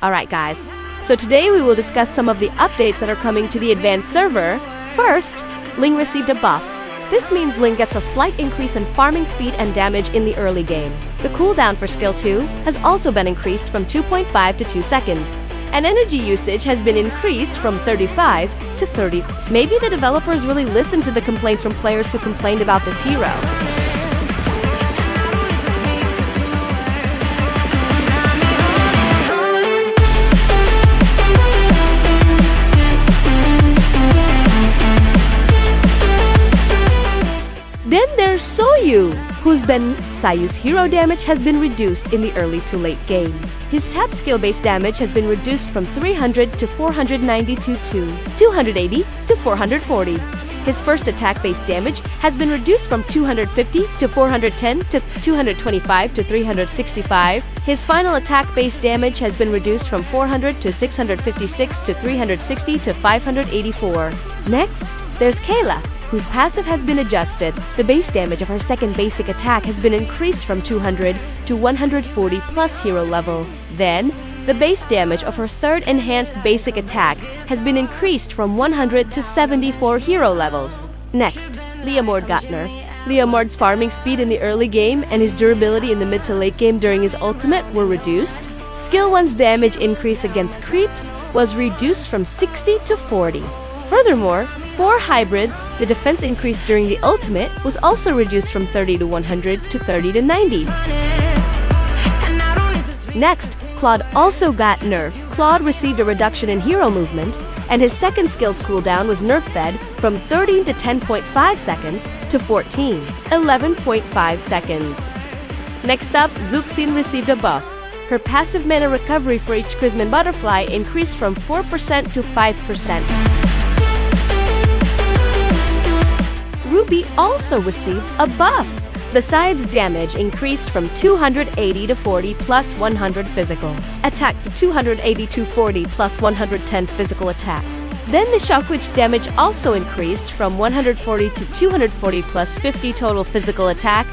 Alright guys, so today we will discuss some of the updates that are coming to the advanced server. First, Ling received a buff. This means Ling gets a slight increase in farming speed and damage in the early game. The cooldown for skill 2 has also been increased from 2.5 to 2 seconds. And energy usage has been increased from 35 to 30. Maybe the developers really listened to the complaints from players who complained about this hero. Then there's Suyou, Suyou's hero damage has been reduced in the early to late game. His tap skill-based damage has been reduced from 300 to 492 to 280 to 440. His first attack-based damage has been reduced from 250 to 410 to 225 to 365. His final attack-based damage has been reduced from 400 to 656 to 360 to 584. Next, there's Kayla, whose passive has been adjusted. The base damage of her second basic attack has been increased from 200 to 140 plus hero level. Then, the base damage of her third enhanced basic attack has been increased from 100 to 74 hero levels. Next, Leomord got nerfed. Leomord's farming speed in the early game and his durability in the mid to late game during his ultimate were reduced. Skill 1's damage increase against creeps was reduced from 60 to 40. Furthermore, for hybrids, the defense increase during the ultimate was also reduced from 30 to 100 to 30 to 90. Next, Claude also got nerfed. Claude received a reduction in hero movement, and his second skill's cooldown was nerf-fed from 13 to 10.5 seconds to 14, 11.5 seconds. Next up, Zhuxin received a buff. Her passive mana recovery for each Chrisman butterfly increased from 4% to 5%. Ruby also received a buff. Besides damage increased from 280 to 40 plus 100 physical attack to 280 to 40 plus 110 physical attack. Then the shockwitch damage also increased from 140 to 240 plus 50 total physical attack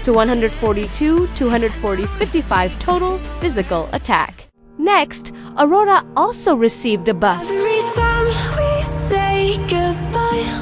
to 142, 240, 55 total physical attack. Next, Aurora also received a buff. Every time we say goodbye,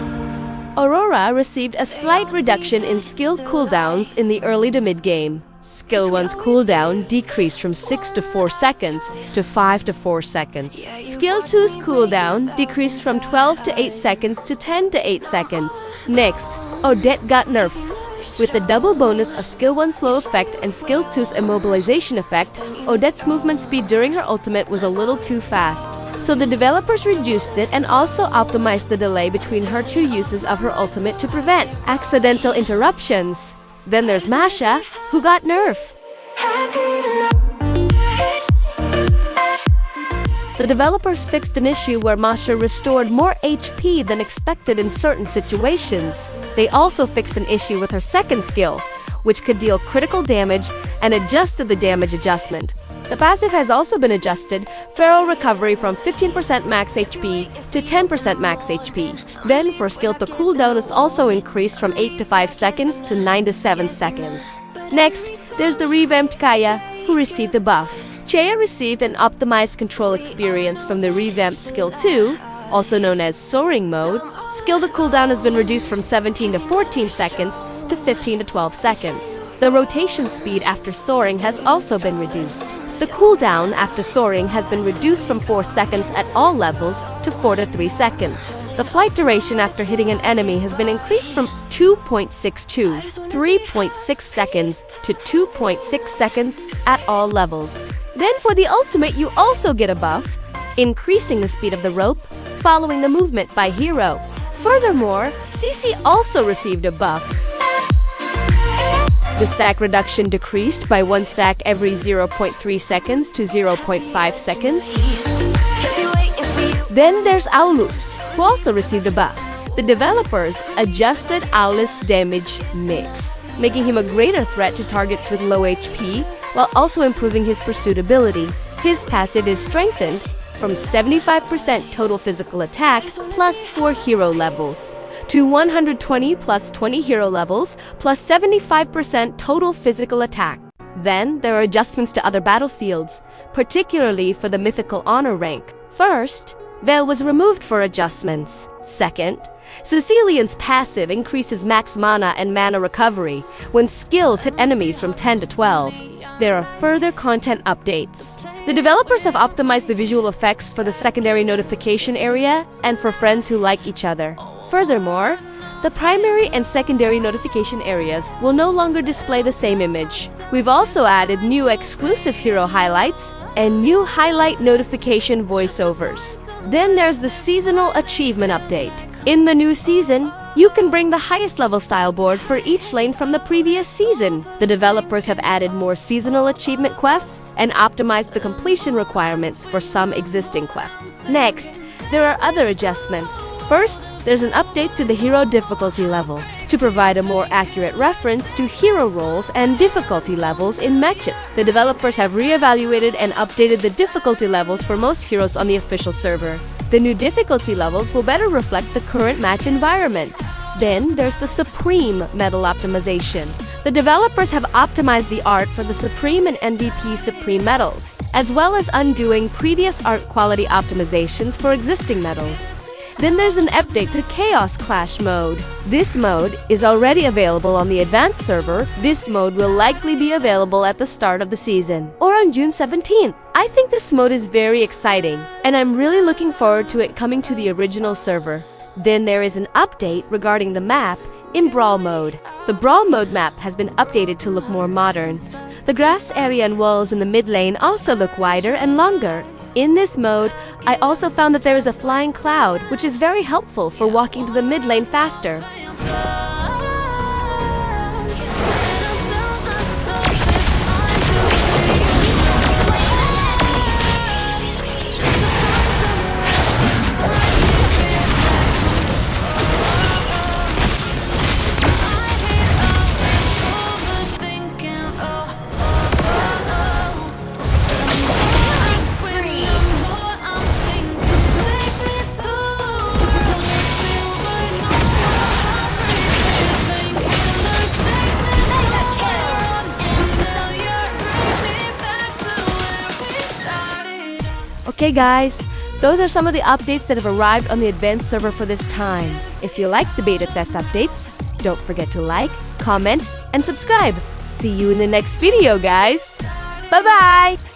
Aurora received a slight reduction in skill cooldowns in the early to mid-game. Skill 1's cooldown decreased from 6 to 4 seconds to 5 to 4 seconds. Skill 2's cooldown decreased from 12 to 8 seconds to 10 to 8 seconds. Next, Odette got nerfed. With the double bonus of Skill 1's slow effect and Skill 2's immobilization effect, Odette's movement speed during her ultimate was a little too fast. So the developers reduced it and also optimized the delay between her two uses of her ultimate to prevent accidental interruptions. Then there's Masha, who got nerfed. The developers fixed an issue where Masha restored more HP than expected in certain situations. They also fixed an issue with her second skill, which could deal critical damage, and adjusted the damage adjustment. The passive has also been adjusted, feral recovery from 15% max HP to 10% max HP. Then for skill, the cooldown is also increased from 8 to 5 seconds to 9 to 7 seconds. Next, there's the revamped Kaya, who received a buff. Chaya received an optimized control experience from the revamped skill 2, also known as soaring mode. Skill to cooldown has been reduced from 17 to 14 seconds to 15 to 12 seconds. The rotation speed after soaring has also been reduced. The cooldown after soaring has been reduced from 4 seconds at all levels to 4 to 3 seconds. The flight duration after hitting an enemy has been increased from 2.6 to 3.6 seconds to 2.6 seconds at all levels. Then for the ultimate, you also get a buff, increasing the speed of the rope following the movement by hero. Furthermore, CC also received a buff. The stack reduction decreased by 1 stack every 0.3 seconds to 0.5 seconds. Then there's Aulus, who also received a buff. The developers adjusted Aulus' damage mix, making him a greater threat to targets with low HP, while also improving his pursuit ability. His passive is strengthened from 75% total physical attack plus 4 hero levels to 120 plus 20 hero levels plus 75% total physical attack. Then, there are adjustments to other battlefields, particularly for the mythical honor rank. First, Veil was removed for adjustments. Second, Cecilian's passive increases max mana and mana recovery when skills hit enemies from 10 to 12. There are further content updates. The developers have optimized the visual effects for the secondary notification area and for friends who like each other. Furthermore, the primary and secondary notification areas will no longer display the same image. We've also added new exclusive hero highlights and new highlight notification voiceovers. Then there's the seasonal achievement update. In the new season, you can bring the highest level style board for each lane from the previous season. The developers have added more seasonal achievement quests and optimized the completion requirements for some existing quests. Next, there are other adjustments. First, there's an update to the hero difficulty level to provide a more accurate reference to hero roles and difficulty levels in matches. The developers have re-evaluated and updated the difficulty levels for most heroes on the official server. The new difficulty levels will better reflect the current match environment. Then there's the Supreme medal optimization. The developers have optimized the art for the Supreme and MVP Supreme medals, as well as undoing previous art quality optimizations for existing medals. Then there's an update to Chaos Clash mode. This mode is already available on the advanced server. This mode will likely be available at the start of the season, or on June 17th. I think this mode is very exciting, and I'm really looking forward to it coming to the original server. Then there is an update regarding the map in Brawl mode. The Brawl mode map has been updated to look more modern. The grass area and walls in the mid lane also look wider and longer. In this mode, I also found that there is a flying cloud, which is very helpful for walking to the mid lane faster. Okay guys, those are some of the updates that have arrived on the advanced server for this time. If you like the beta test updates, don't forget to like, comment, and subscribe. See you in the next video, guys. Bye-bye!